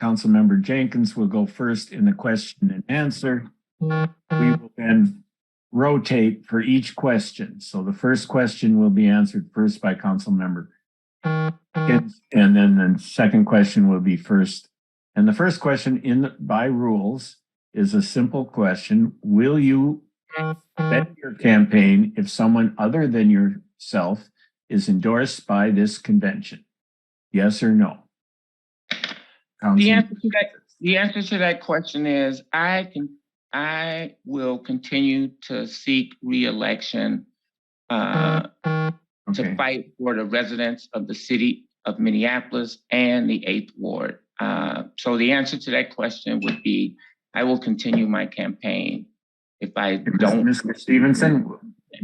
Councilmember Jenkins will go first in the question and answer. We will then rotate for each question. So the first question will be answered first by Councilmember Jenkins, and then the second question will be first. And the first question by rules is a simple question. Will you spend your campaign if someone other than yourself is endorsed by this convention? Yes or no? The answer to that question is I will continue to seek re-election to fight for the residents of the city of Minneapolis and the 8th Ward. So the answer to that question would be, I will continue my campaign if I don't. Mr. Stevenson,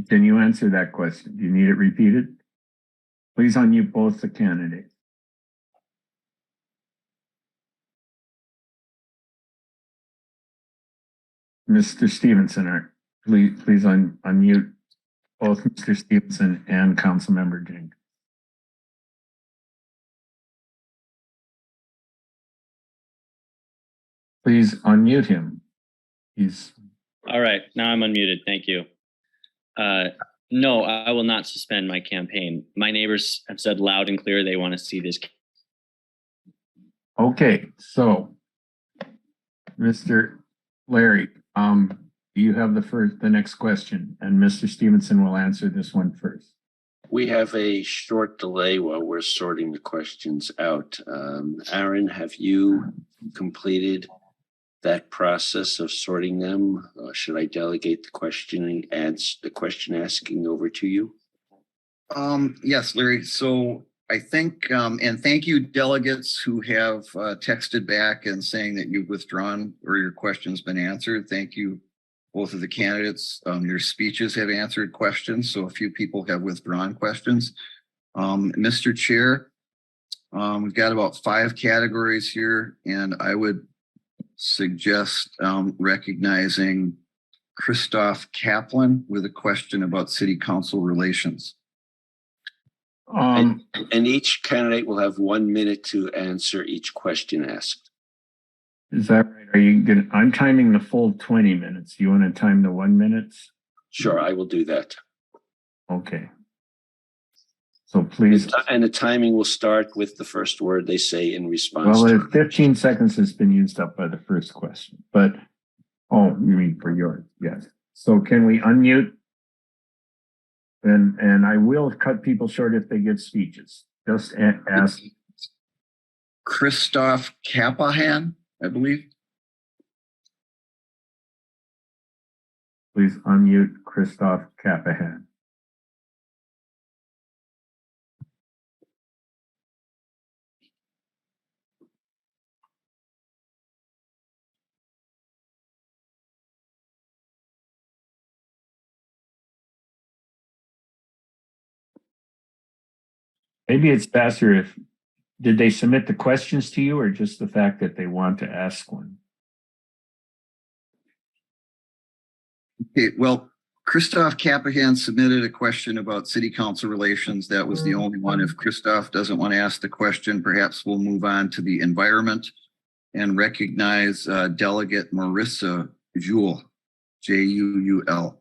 can you answer that question? Do you need it repeated? Please unmute both the candidates. Mr. Stevenson, please unmute both Mr. Stevenson and Councilmember Jenkins. Please unmute him. He's all right. Now I'm unmuted. Thank you. No, I will not suspend my campaign. My neighbors have said loud and clear they want to see this. Okay, so Mr. Larry, you have the next question, and Mr. Stevenson will answer this one first. We have a short delay while we're sorting the questions out. Aaron, have you completed that process of sorting them? Should I delegate the question asking over to you? Yes, Larry. So I think, and thank you delegates who have texted back and saying that you've withdrawn or your question's been answered. Thank you, both of the candidates. Your speeches have answered questions, so a few people have withdrawn questions. Mr. Chair, we've got about 5 categories here, and I would suggest recognizing Christoph Kaplan with a question about city council relations. And each candidate will have 1 minute to answer each question asked. Is that right? Are you gonna? I'm timing the full 20 minutes. You want to time the 1 minute? Sure, I will do that. Okay. So please. And the timing will start with the first word they say in response. Well, 15 seconds has been used up by the first question, but oh, you mean for yours? Yes. So can we unmute? And I will cut people short if they give speeches. Just ask. Christoph Kapahan, I believe. Please unmute Christoph Kapahan. Maybe it's faster if, did they submit the questions to you or just the fact that they want to ask one? Okay, well, Christoph Kapahan submitted a question about city council relations. That was the only one. If Christoph doesn't want to ask the question, perhaps we'll move on to the environment and recognize Delegate Marissa Juul, Juul.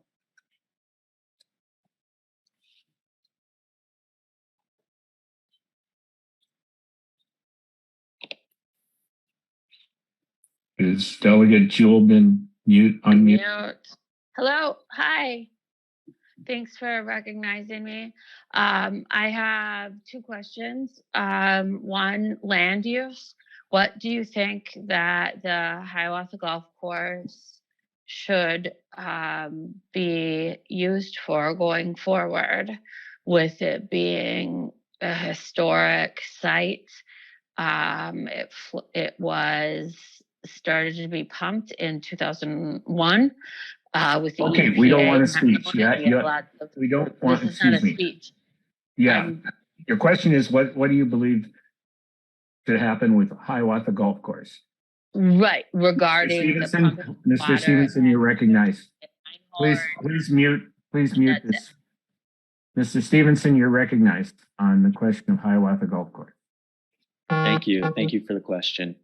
Is Delegate Juul been unmute? Hello, hi. Thanks for recognizing me. I have 2 questions. One, land use. What do you think that the Hiawatha Golf Course should be used for going forward, with it being a historic site? It was started to be pumped in 2001 with the okay, EPA. We don't want a speech. We don't want. This is not a speech. Yeah, your question is what do you believe should happen with Hiawatha Golf Course? Right, regarding Mr. Stevenson, you're recognized. Please mute this. Mr. Stevenson, you're recognized on the question of Hiawatha Golf Course. Thank you for the question.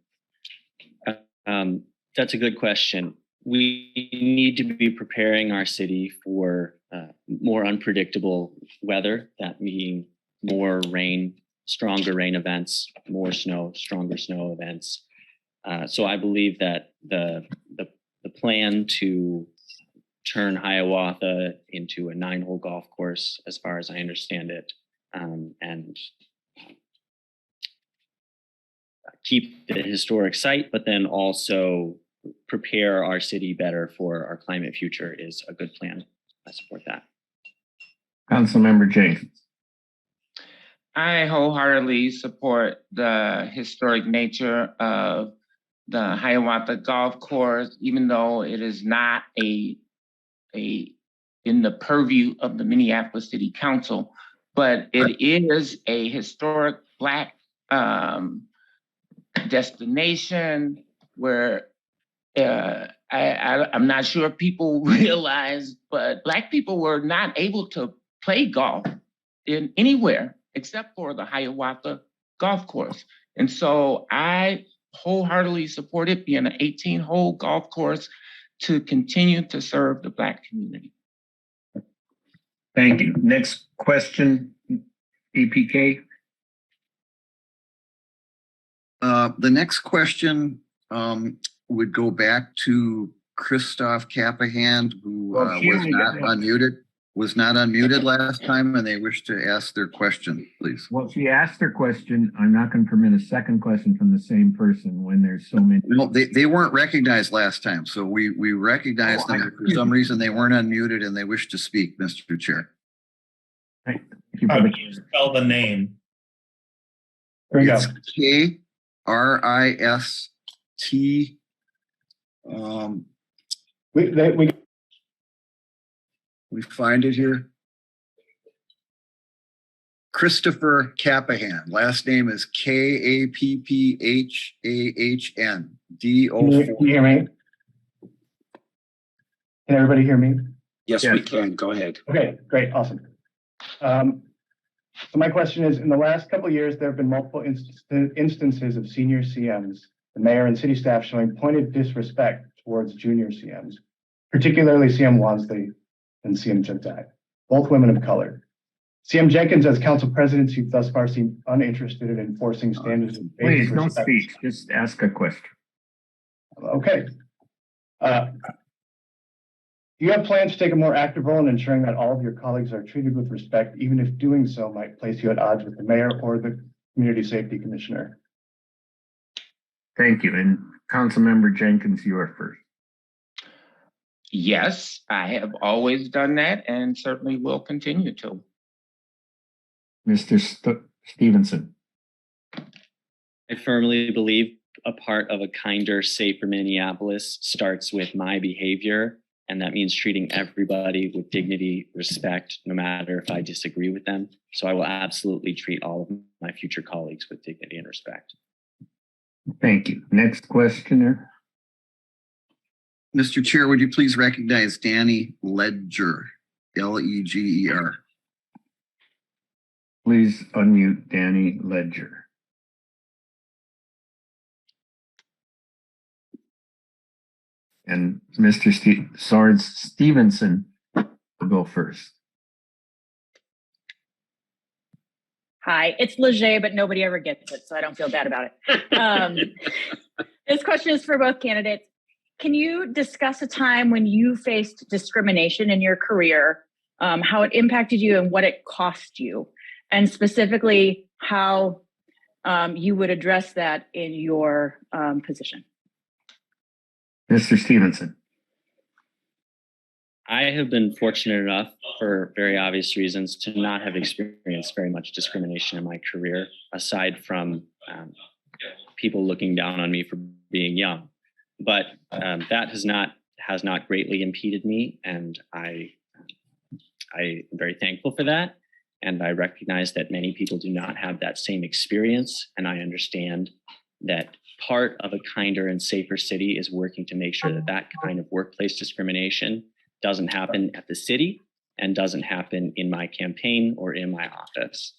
That's a good question. We need to be preparing our city for more unpredictable weather, that meaning more rain, stronger rain events, more snow, stronger snow events. So I believe that the plan to turn Hiawatha into a 9-hole golf course, as far as I understand it, and keep the historic site, but then also prepare our city better for our climate future is a good plan. I support that. Councilmember Jenkins. I wholeheartedly support the historic nature of the Hiawatha Golf Course, even though it is not in the purview of the Minneapolis City Council, but it is a historic Black destination where I'm not sure people realize, but Black people were not able to play golf in anywhere except for the Hiawatha Golf Course. And so I wholeheartedly support it being an 18-hole golf course to continue to serve the Black community. Thank you. Next question, APK. The next question would go back to Christoph Capahan, who was not unmuted last time, and they wish to ask their question, please. Well, she asked her question. I'm not going to permit a second question from the same person when there's so many. No, they weren't recognized last time, so we recognized them. For some reason, they weren't unmuted and they wish to speak, Mr. Chair. Thank you for Can you spell the name? There we go. KRIST. We find it here. Christopher Capahan. Last name is KAPPHAHN. DO4. Can you hear me? Can everybody hear me? Yes, we can. Go ahead. Okay, great, awesome. So my question is, in the last couple of years, there have been multiple instances of senior CMs, the mayor and city staff showing pointed disrespect towards junior CMs, particularly CM Wansley and CM Gentile, both women of color. CM Jenkins, as council president, you've thus far seemed uninterested in enforcing standards of Please, no speech. Just ask a question. Okay. Do you have plans to take a more active role in ensuring that all of your colleagues are treated with respect, even if doing so might place you at odds with the mayor or the community safety commissioner? Thank you. And Councilmember Jenkins, you are first. Yes, I have always done that and certainly will continue to. Mr. Stevenson. I firmly believe a part of a kinder, safer Minneapolis starts with my behavior, and that means treating everybody with dignity, respect, no matter if I disagree with them. So I will absolutely treat all of my future colleagues with dignity and respect. Thank you. Next questioner. Mr. Chair, would you please recognize Danny Ledger, Leger? Please unmute Danny Ledger. And Mr. Soren Stevenson will go first. Hi, it's Leger, but nobody ever gets it, so I don't feel bad about it. This question is for both candidates. Can you discuss a time when you faced discrimination in your career, how it impacted you and what it cost you, and specifically how you would address that in your position? Mr. Stevenson. I have been fortunate enough, for very obvious reasons, to not have experienced very much discrimination in my career, aside from people looking down on me for being young. But that has not greatly impeded me, and I am very thankful for that. And I recognize that many people do not have that same experience, and I understand that part of a kinder and safer city is working to make sure that that kind of workplace discrimination doesn't happen at the city and doesn't happen in my campaign or in my office.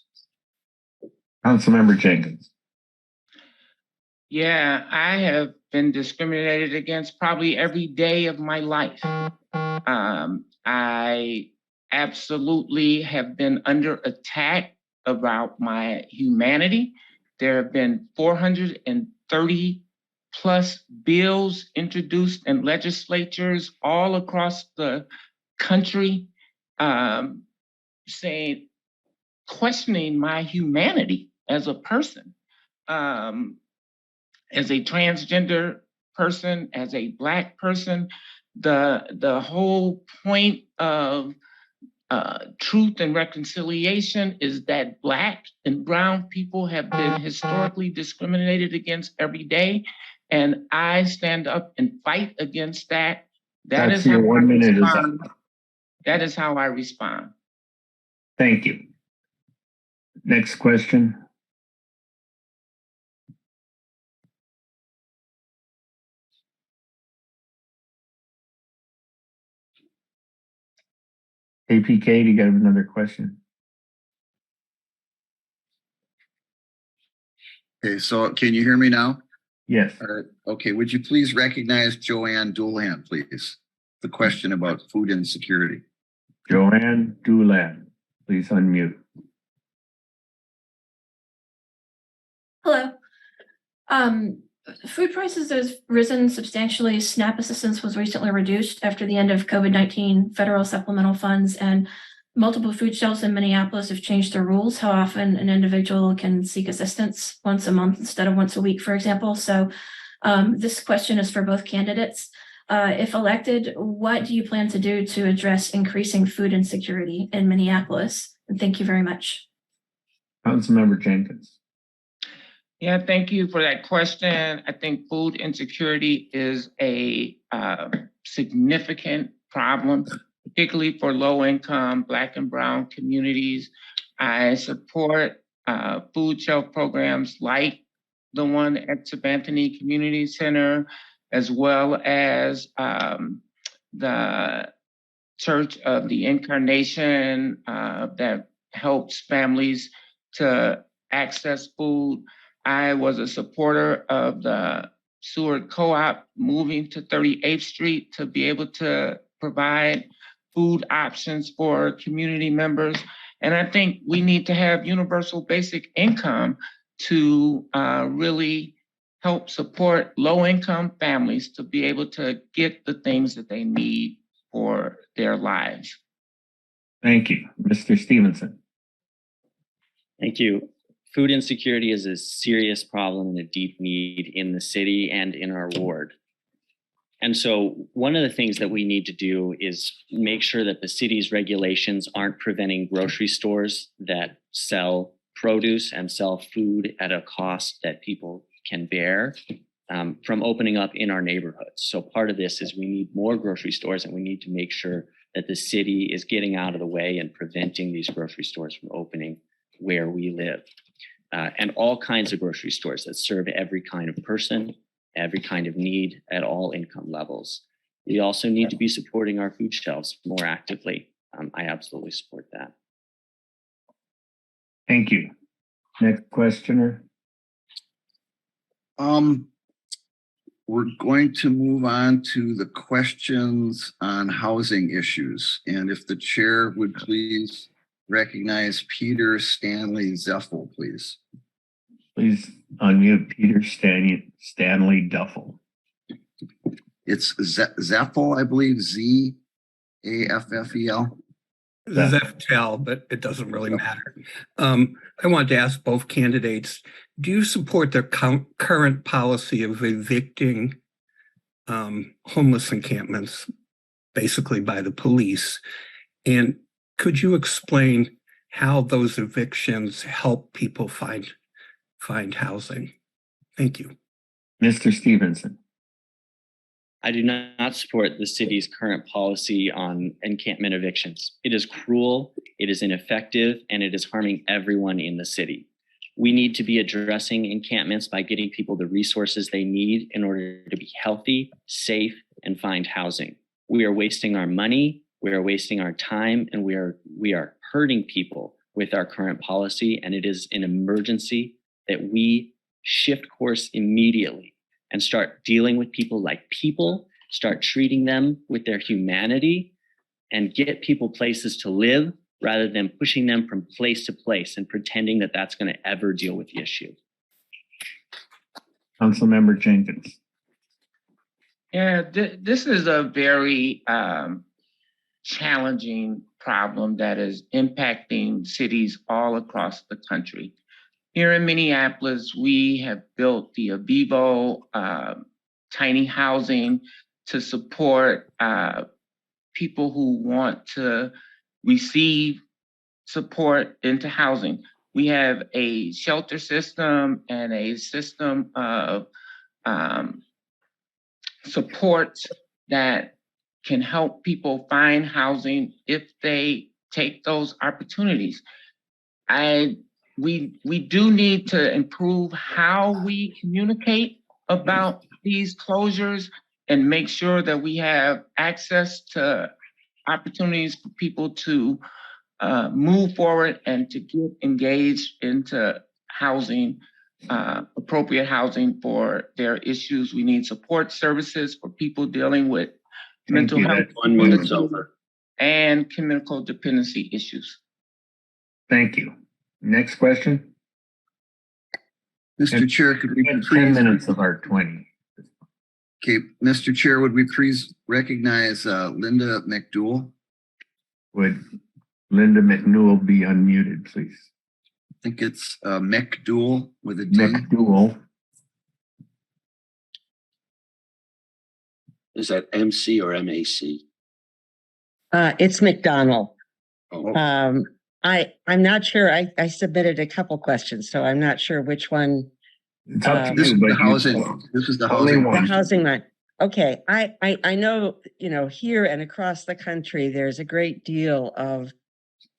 Councilmember Jenkins. Yeah, I have been discriminated against probably every day of my life. I absolutely have been under attack about my humanity. There have been 430 plus bills introduced in legislatures all across the country, saying, questioning my humanity as a person. As a transgender person, as a Black person, the whole point of truth and reconciliation is that Black and brown people have been historically discriminated against every day. And I stand up and fight against that. That's your 1 minute is up. That is how I respond. Thank you. Next question. APK, do you got another question? Okay, so can you hear me now? Yes. All right. Okay, would you please recognize Joanne Doolhan, please? The question about food insecurity. Joanne Doolin, please unmute. Hello. Food prices have risen substantially. SNAP assistance was recently reduced after the end of COVID-19 federal supplemental funds, and multiple food shelves in Minneapolis have changed their rules, how often an individual can seek assistance, once a month instead of once a week, for example. So this question is for both candidates. If elected, what do you plan to do to address increasing food insecurity in Minneapolis? And thank you very much. Councilmember Jenkins. Yeah, thank you for that question. I think food insecurity is a significant problem, particularly for low-income Black and brown communities. I support food shelf programs like the one at Sabanthony Community Center, as well as the Church of the Incarnation that helps families to access food. I was a supporter of the Seward Co-op moving to 38th Street to be able to provide food options for community members. And I think we need to have universal basic income to really help support low-income families to be able to get the things that they need for their lives. Thank you. Mr. Stevenson. Thank you. Food insecurity is a serious problem and a deep need in the city and in our ward. And so one of the things that we need to do is make sure that the city's regulations aren't preventing grocery stores that sell produce and sell food at a cost that people can bear from opening up in our neighborhoods. So part of this is we need more grocery stores, and we need to make sure that the city is getting out of the way and preventing these grocery stores from opening where we live. And all kinds of grocery stores that serve every kind of person, every kind of need at all income levels. We also need to be supporting our food shelves more actively. I absolutely support that. Thank you. Next questioner. We're going to move on to the questions on housing issues. And if the chair would please recognize Peter Stanley Zeffel, please. Please unmute Peter Stanley Duffel. It's Zeffel, I believe, Z-A-F-F-E-L. Zeftel, but it doesn't really matter. I wanted to ask both candidates, do you support their current policy of evicting homeless encampments, basically by the police? And could you explain how those evictions help people find housing? Thank you. Mr. Stevenson. I do not support the city's current policy on encampment evictions. It is cruel, it is ineffective, and it is harming everyone in the city. We need to be addressing encampments by getting people the resources they need in order to be healthy, safe, and find housing. We are wasting our money, we are wasting our time, and we are hurting people with our current policy, and it is an emergency that we shift course immediately and start dealing with people like people, start treating them with their humanity, and get people places to live rather than pushing them from place to place and pretending that that's going to ever deal with the issue. Councilmember Jenkins. Yeah, this is a very challenging problem that is impacting cities all across the country. Here in Minneapolis, we have built the Avivo tiny housing to support people who want to receive support into housing. We have a shelter system and a system of support that can help people find housing if they take those opportunities. We do need to improve how we communicate about these closures and make sure that we have access to opportunities for people to move forward and to get engaged into housing, appropriate housing for their issues. We need support services for people dealing with mental health 1 minute's over. and chemical dependency issues. Thank you. Next question. Mr. Chair, could we We have 10 please, minutes of our 20. okay, Mr. Chair, would we please recognize Linda McDowell? Would Linda McNewell be unmuted, please? I think it's McDowell with a D. McDowell. Is that MC or MAC? It's McDonald. Oh, I'm not sure. I submitted a couple questions, so I'm not sure which one. It's up to This you, is but the housing. This is the Only housing. one. The housing line. Okay, I know, here and across the country, there's a great deal of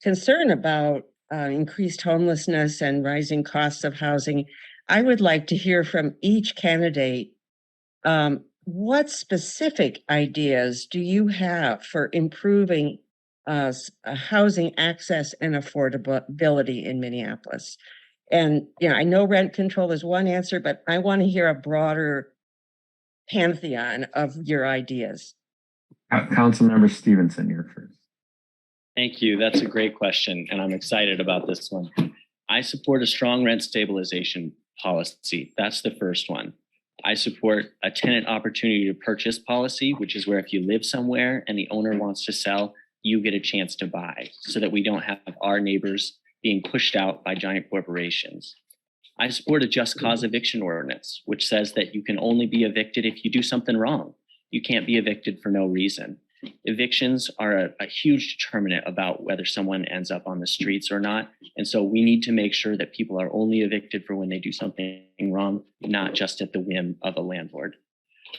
concern about increased homelessness and rising costs of housing. I would like to hear from each candidate. What specific ideas do you have for improving housing access and affordability in Minneapolis? And, I know rent control is one answer, but I want to hear a broader pantheon of your ideas. Councilmember Stevenson, you're first. Thank you. That's a great question, and I'm excited about this one. I support a strong rent stabilization policy. That's the first one. I support a tenant opportunity to purchase policy, which is where if you live somewhere and the owner wants to sell, you get a chance to buy so that we don't have our neighbors being pushed out by giant corporations. I support a just cause eviction ordinance, which says that you can only be evicted if you do something wrong. You can't be evicted for no reason. Evictions are a huge determinant about whether someone ends up on the streets or not. And so we need to make sure that people are only evicted for when they do something wrong, not just at the whim of a landlord.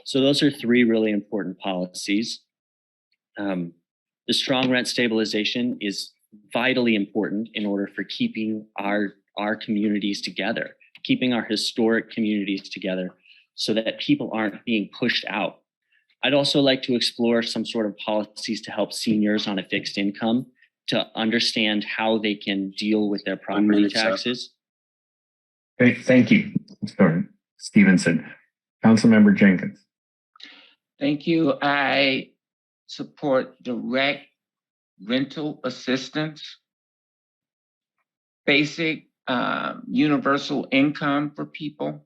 So those are three really important policies. The strong rent stabilization is vitally important in order for keeping our communities together, keeping our historic communities together so that people aren't being pushed out. I'd also like to explore some sort of policies to help seniors on a fixed income to understand how they can deal with their property taxes. Okay, thank you, Soren. Stevenson. Councilmember Jenkins. Thank you. I support direct rental assistance, basic universal income for people.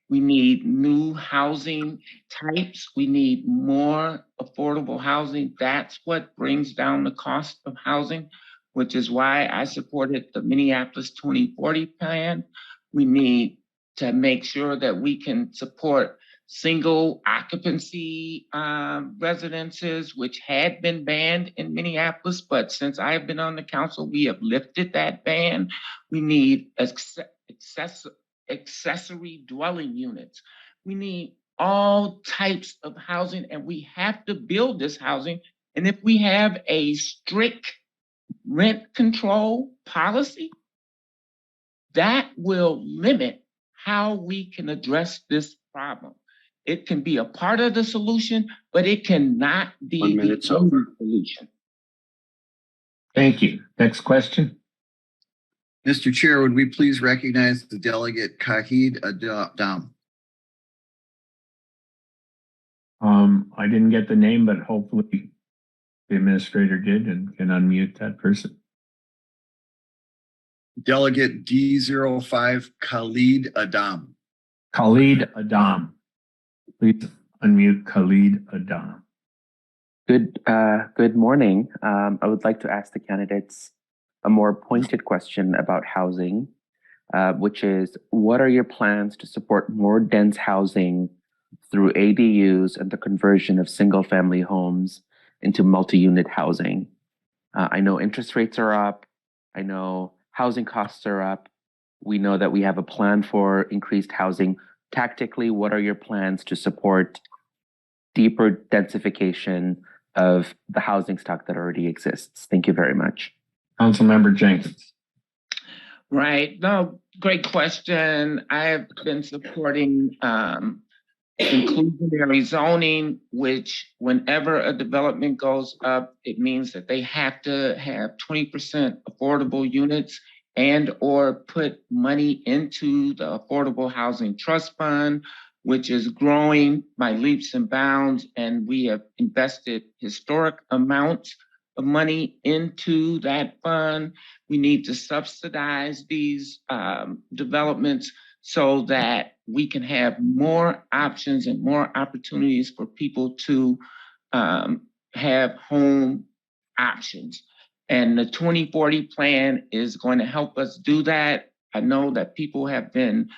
We need new housing types. We need more affordable housing. That's what brings down the cost of housing, which is why I supported the Minneapolis 2040 plan. We need to make sure that we can support single occupancy residences, which had been banned in Minneapolis, but since I've been on the council, we have lifted that ban. We need accessory dwelling units. We need all types of housing, and we have to build this housing. And if we have a strict rent control policy, that will limit how we can address this problem. It can be a part of the solution, but it cannot be 1 minute's over. solution. Thank you. Next question. Mr. Chair, would we please recognize the delegate Kahid Adam? I didn't get the name, but hopefully the administrator did and can unmute that person. Delegate D05 Khalid Adam. Khalid Adam. Please unmute Khalid Adam. Good morning. I would like to ask the candidates a more pointed question about housing, which is, what are your plans to support more dense housing through ADUs and the conversion of single-family homes into multi-unit housing? I know interest rates are up. I know housing costs are up. We know that we have a plan for increased housing. Tactically, what are your plans to support deeper densification of the housing stock that already exists? Thank you very much. Councilmember Jenkins. Right. No, great question. I have been supporting inclusionary zoning, which whenever a development goes up, it means that they have to have 20% affordable units and or put money into the Affordable Housing Trust Fund, which is growing by leaps and bounds. And we have invested historic amounts of money into that fund. We need to subsidize these developments so that we can have more options and more opportunities for people to have home options. And the 2040 plan is going to help us do that. I know that people have been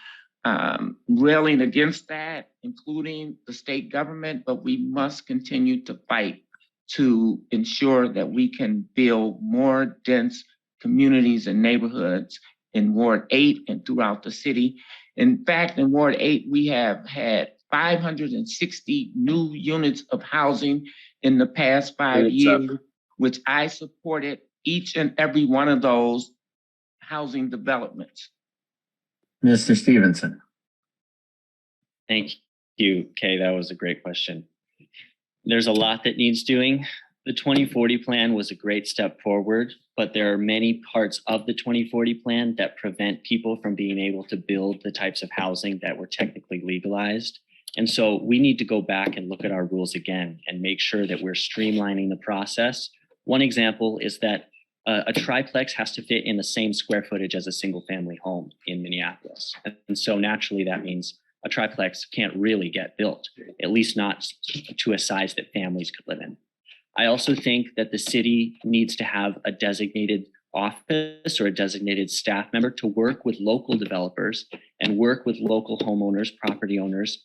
railing against that, including the state government, but we must continue to fight to ensure that we can build more dense communities and neighborhoods in Ward 8 and throughout the city. In fact, in Ward 8, we have had 560 new units of housing in the past 5 years, which I supported each and every one of those housing developments. Mr. Stevenson. Thank you, Kay. That was a great question. There's a lot that needs doing. The 2040 plan was a great step forward, but there are many parts of the 2040 plan that prevent people from being able to build the types of housing that were technically legalized. And so we need to go back and look at our rules again and make sure that we're streamlining the process. One example is that a triplex has to fit in the same square footage as a single family home in Minneapolis. And so naturally that means a triplex can't really get built, at least not to a size that families could live in. I also think that the city needs to have a designated office or a designated staff member to work with local developers and work with local homeowners, property owners,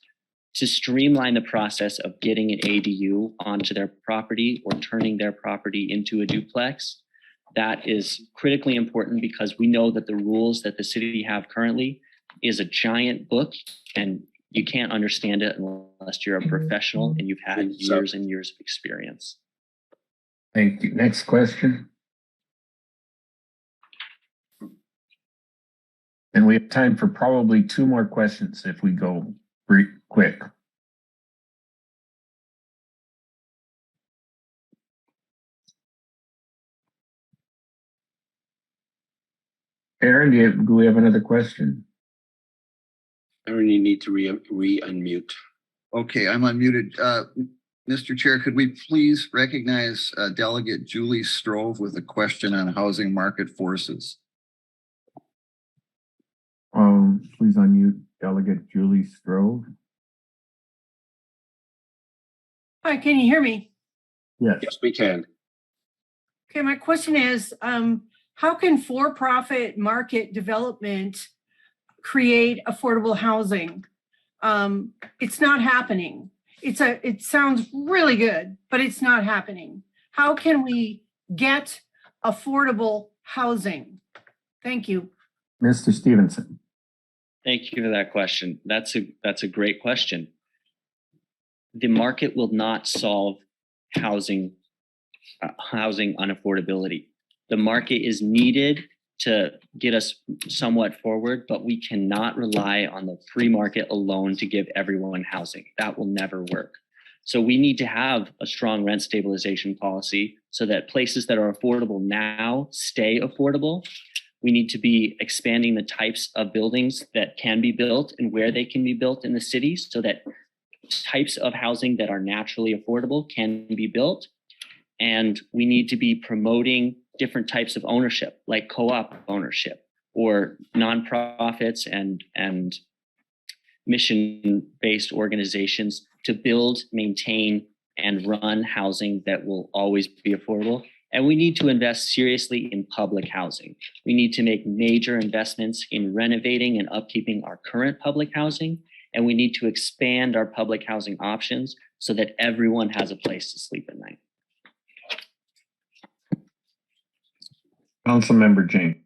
to streamline the process of getting an ADU onto their property or turning their property into a duplex. That is critically important because we know that the rules that the city have currently is a giant book and you can't understand it unless you're a professional and you've had years and years of experience. Thank you. Next question. And we have time for probably 2 more questions if we go quick. Aaron, do we have another question? Aaron, you need to re-unmute. Okay, I'm unmuted. Mr. Chair, could we please recognize Delegate Julie Strove with a question on housing market forces? Please unmute Delegate Julie Strove. Hi, can you hear me? Yes. Yes, we can. Okay, my question is, how can for-profit market development create affordable housing? It's not happening. It sounds really good, but it's not happening. How can we get affordable housing? Thank you. Mr. Stevenson. Thank you for that question. That's a great question. The market will not solve housing unaffordability. The market is needed to get us somewhat forward, but we cannot rely on the free market alone to give everyone housing. That will never work. So we need to have a strong rent stabilization policy so that places that are affordable now stay affordable. We need to be expanding the types of buildings that can be built and where they can be built in the city so that types of housing that are naturally affordable can be built. And we need to be promoting different types of ownership, like co-op ownership or nonprofits and mission-based organizations to build, maintain, and run housing that will always be affordable. And we need to invest seriously in public housing. We need to make major investments in renovating and upkeeping our current public housing. And we need to expand our public housing options so that everyone has a place to sleep at night. Councilmember Jenkins.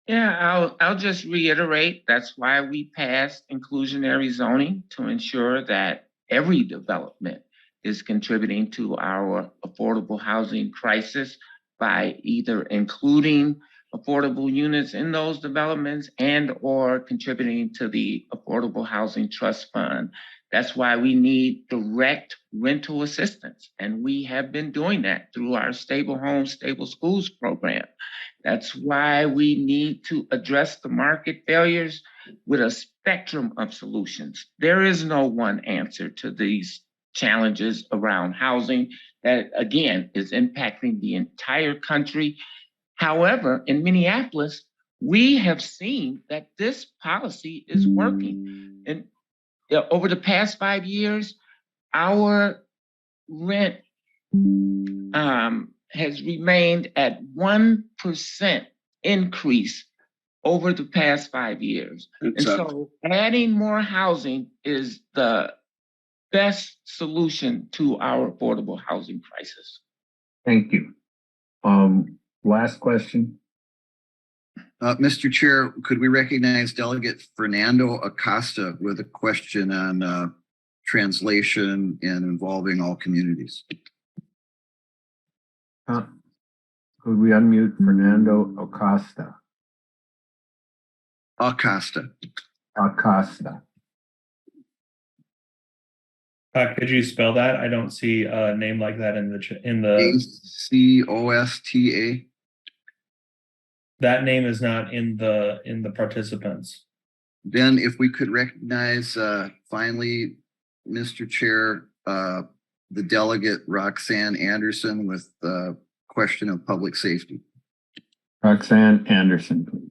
Yeah, I'll just reiterate, that's why we passed inclusionary zoning to ensure that every development is contributing to our affordable housing crisis by either including affordable units in those developments and or contributing to the Affordable Housing Trust Fund. That's why we need direct rental assistance. And we have been doing that through our Stable Homes, Stable Schools program. That's why we need to address the market failures with a spectrum of solutions. There is no one answer to these challenges around housing that, again, is impacting the entire country. However, in Minneapolis, we have seen that this policy is working. And over the past 5 years, our rent has remained at 1% increase over the past 5 years. So adding more housing is the best solution to our affordable housing crisis. Thank you. Last question. Mr. Chair, could we recognize Delegate Fernando Acosta with a question on translation and involving all communities? Could we unmute Fernando Acosta? Acosta. Could you spell that? I don't see a name like that in the Acosta. That name is not in the participants. Then if we could recognize finally, Mr. Chair, the delegate Roxanne Anderson with the question of public safety. Roxanne Anderson, please.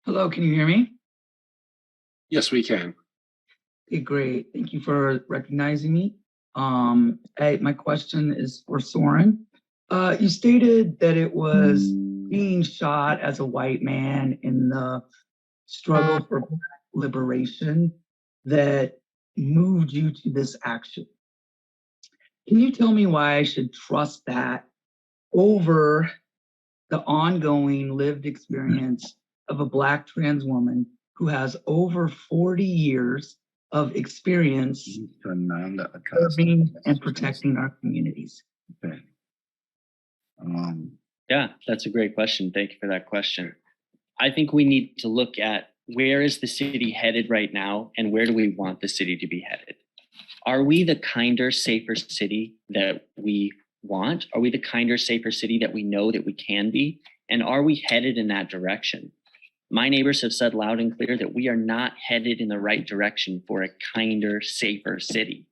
Hello, can you hear me? Yes, we can. Okay, great. Thank you for recognizing me. My question is for Soren. You stated that it was being shot as a white man in the struggle for liberation that moved you to this action. Can you tell me why I should trust that over the ongoing lived experience of a Black trans woman who has over 40 years of experience serving and protecting our communities? Okay. Yeah, that's a great question. Thank you for that question. I think we need to look at where is the city headed right now and where do we want the city to be headed? Are we the kinder, safer city that we want? Are we the kinder, safer city that we know that we can be? And are we headed in that direction? My neighbors have said loud and clear that we are not headed in the right direction for a kinder, safer city.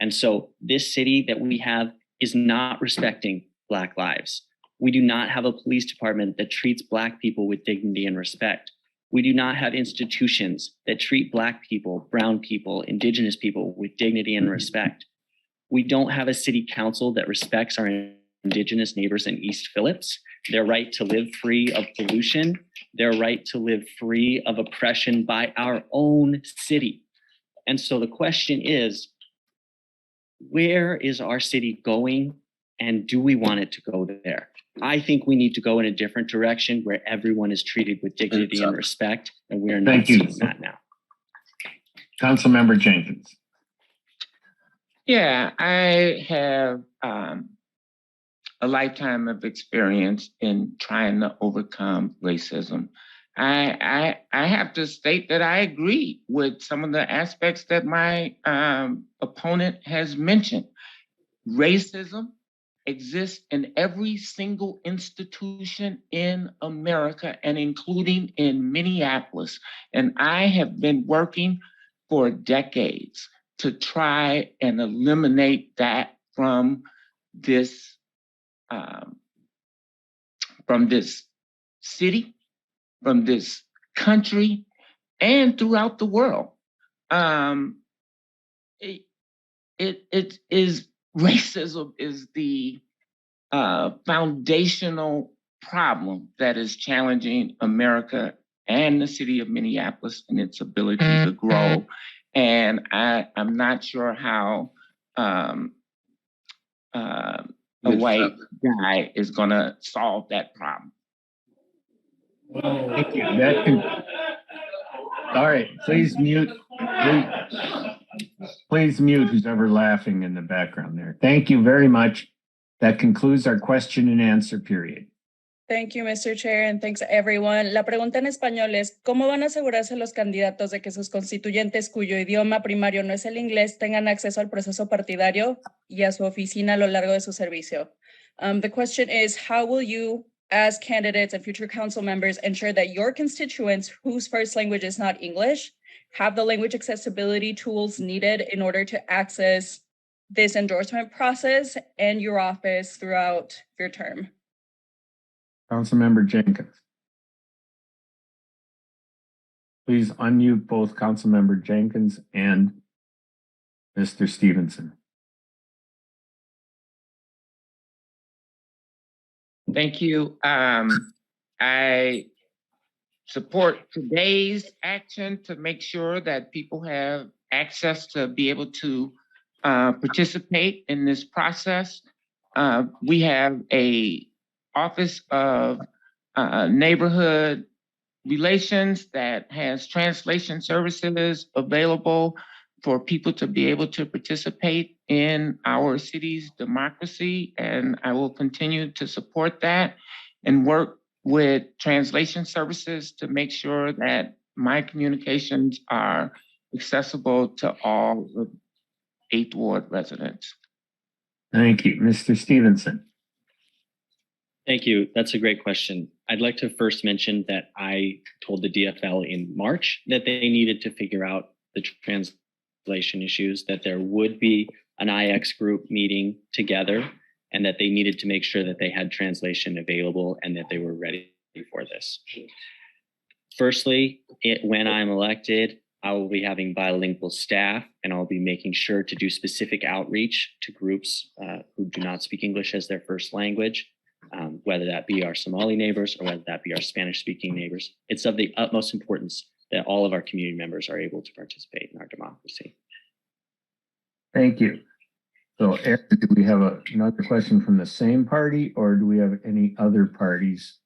And so this city that we have is not respecting Black lives. We do not have a police department that treats Black people with dignity and respect. We do not have institutions that treat Black people, brown people, Indigenous people with dignity and respect. We don't have a city council that respects our Indigenous neighbors in East Phillips, their right to live free of pollution, their right to live free of oppression by our own city. And so the question is, where is our city going and do we want it to go there? I think we need to go in a different direction where everyone is treated with dignity and respect, and we are not seeing that now. Councilmember Jenkins. Yeah, I have a lifetime of experience in trying to overcome racism. I have to state that I agree with some of the aspects that my opponent has mentioned. Racism exists in every single institution in America and including in Minneapolis. And I have been working for decades to try and eliminate that from this city, from this country, and throughout the world. It is racism is the foundational problem that is challenging America and the city of Minneapolis in its ability to grow. And I'm not sure how a white guy is going to solve that problem. Thank you. All right, please mute. Please mute who's ever laughing in the background there. Thank you very much. That concludes our question and answer period. Thank you, Mr. Chair, and thanks everyone. La pregunta en español es, ¿cómo van a asegurarse los candidatos de que sus constituyentes cuyo idioma primario no es el inglés tengan acceso al proceso partidario y a su oficina a lo largo de su servicio? The question is, how will you, as candidates and future council members, ensure that your constituents whose first language is not English have the language accessibility tools needed in order to access this endorsement process and your office throughout your term? Councilmember Jenkins. Please unmute both Councilmember Jenkins and Mr. Stevenson. Thank you. I support today's action to make sure that people have access to be able to participate in this process. We have a Office of Neighborhood Relations that has translation services available for people to be able to participate in our city's democracy. And I will continue to support that and work with translation services to make sure that my communications are accessible to all of 8th Ward residents. Thank you. Mr. Stevenson. Thank you. That's a great question. I'd like to first mention that I told the DFL in March that they needed to figure out the translation issues, that there would be an IX group meeting together, and that they needed to make sure that they had translation available and that they were ready for this. Firstly, when I'm elected, I will be having bilingual staff, and I'll be making sure to do specific outreach to groups who do not speak English as their first language. Whether that be our Somali neighbors or whether that be our Spanish-speaking neighbors. It's of the utmost importance that all of our community members are able to participate in our democracy. Thank you. So, Eric, do we have another question from the same party, or do we have any other parties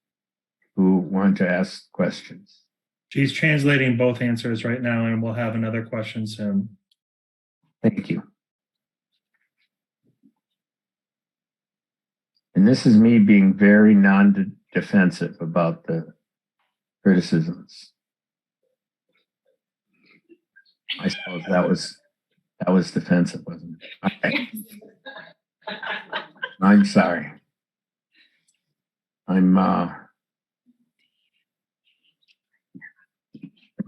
who want to ask questions? She's translating both answers right now, and we'll have another question soon. Thank you. And this is me being very non-defensive about the criticisms. I suppose that was defensive, wasn't it? Okay. I'm sorry. I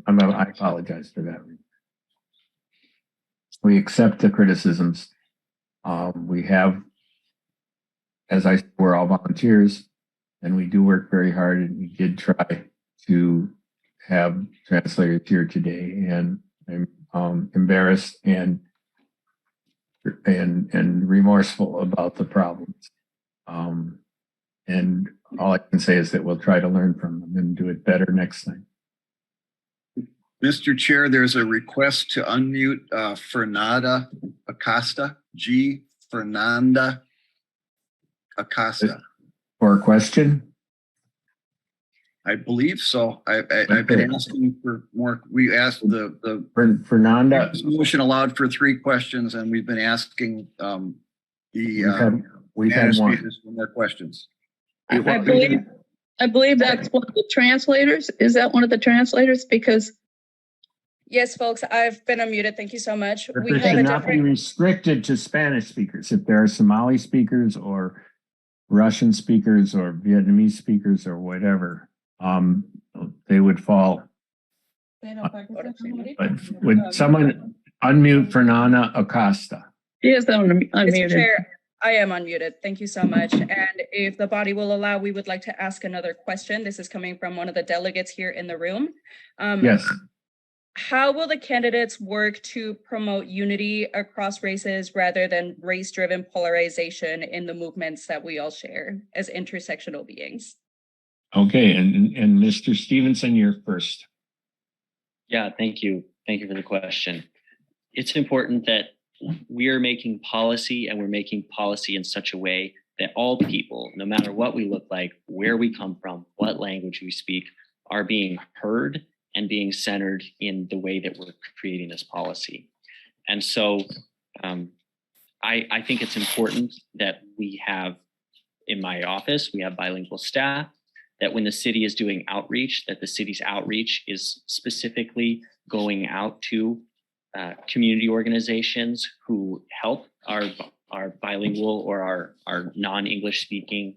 apologize for that. We accept the criticisms. We have, as I said, we're all volunteers, and we do work very hard, and we did try to have translators here today, and I'm embarrassed and remorseful about the problems. And all I can say is that we'll try to learn from them and do it better next time. Mr. Chair, there's a request to unmute Fernanda Acosta, Fernanda Acosta. For a question? I believe so. I've been asking for more. We asked the Fernanda. Motion allowed for 3 questions, and we've been asking we've had one. For more questions. I believe I believe that's one of the translators. Is that one of the translators? Because yes, folks, I've been unmuted. Thank you so much. But We this have should a not be different. restricted to Spanish speakers. If there are Somali speakers or Russian speakers or Vietnamese speakers or whatever, they would fall. But would someone unmute Fernanda Acosta? Yes, I'm Mr. unmuted. Chair, I am unmuted. Thank you so much. And if the body will allow, we would like to ask another question. This is coming from one of the delegates here in the room. Yes. How will the candidates work to promote unity across races rather than race-driven polarization in the movements that we all share as intersectional beings? Okay, and Mr. Stevenson, you're first. Yeah, thank you. Thank you for the question. It's important that we're making policy, and we're making policy in such a way that all people, no matter what we look like, where we come from, what language we speak, are being heard and being centered in the way that we're creating this policy. And so I think it's important that we have, in my office, we have bilingual staff, that when the city is doing outreach, that the city's outreach is specifically going out to community organizations who help our bilingual or our non-English speaking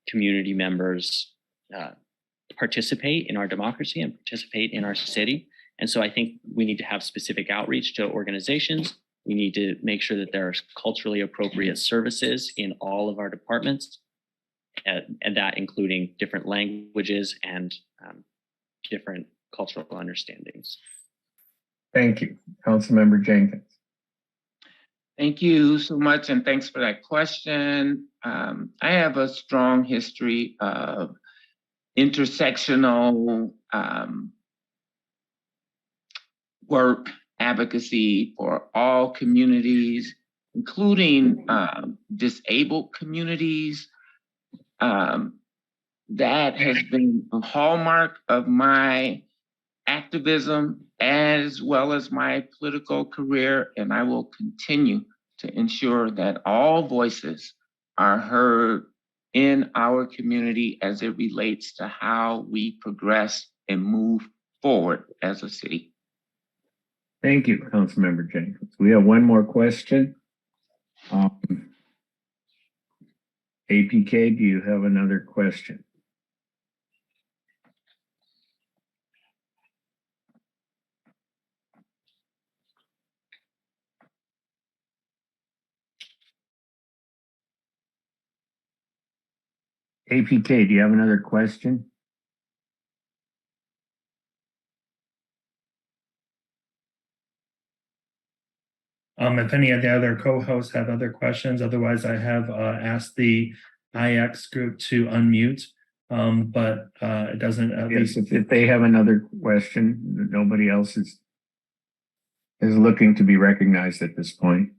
community members participate in our democracy and participate in our city. And so I think we need to have specific outreach to organizations. We need to make sure that there are culturally appropriate services in all of our departments, and that including different languages and different cultural understandings. Thank you. Councilmember Jenkins. Thank you so much, and thanks for that question. I have a strong history of intersectional work, advocacy for all communities, including disabled communities. That has been a hallmark of my activism as well as my political career, and I will continue to ensure that all voices are heard in our community as it relates to how we progress and move forward as a city. Thank you, Councilmember Jenkins. We have one more question. APK, do you have another question? APK, do you have another question? If any of the other co-hosts have other questions, otherwise I have asked the IX group to unmute, but it doesn't. Yes, if they have another question, nobody else is looking to be recognized at this point.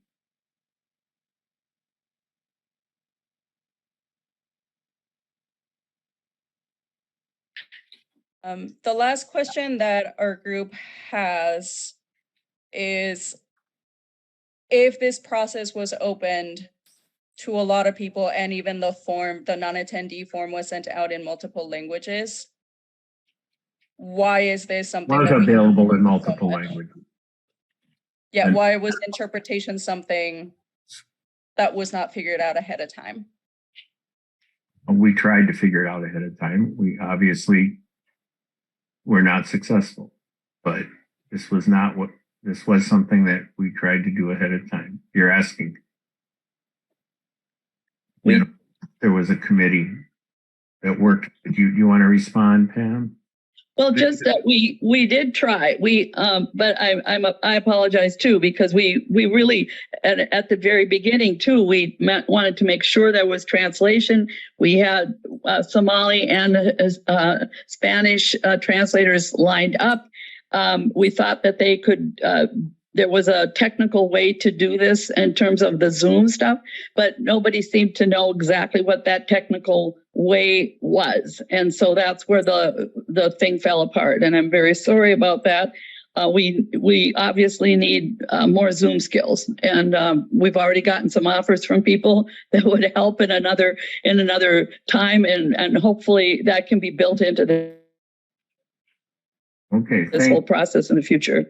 The last question that our group has is, if this process was opened to a lot of people and even the non-attendee form was sent out in multiple languages, why is this something Was that we available in multiple languages. Yeah, why was interpretation something that was not figured out ahead of time? We tried to figure it out ahead of time. We obviously were not successful, but this was something that we tried to do ahead of time. You're asking. There was a committee that worked. Do you want to respond, Pam? Well, just that we did try. But I apologize too, because we really at the very beginning too, we wanted to make sure there was translation. We had Somali and Spanish translators lined up. We thought that they could. There was a technical way to do this in terms of the Zoom stuff, but nobody seemed to know exactly what that technical way was. And so that's where the thing fell apart. And I'm very sorry about that. we obviously need more Zoom skills, and we've already gotten some offers from people that would help in another time, and hopefully that can be built into Okay, this whole process in the future.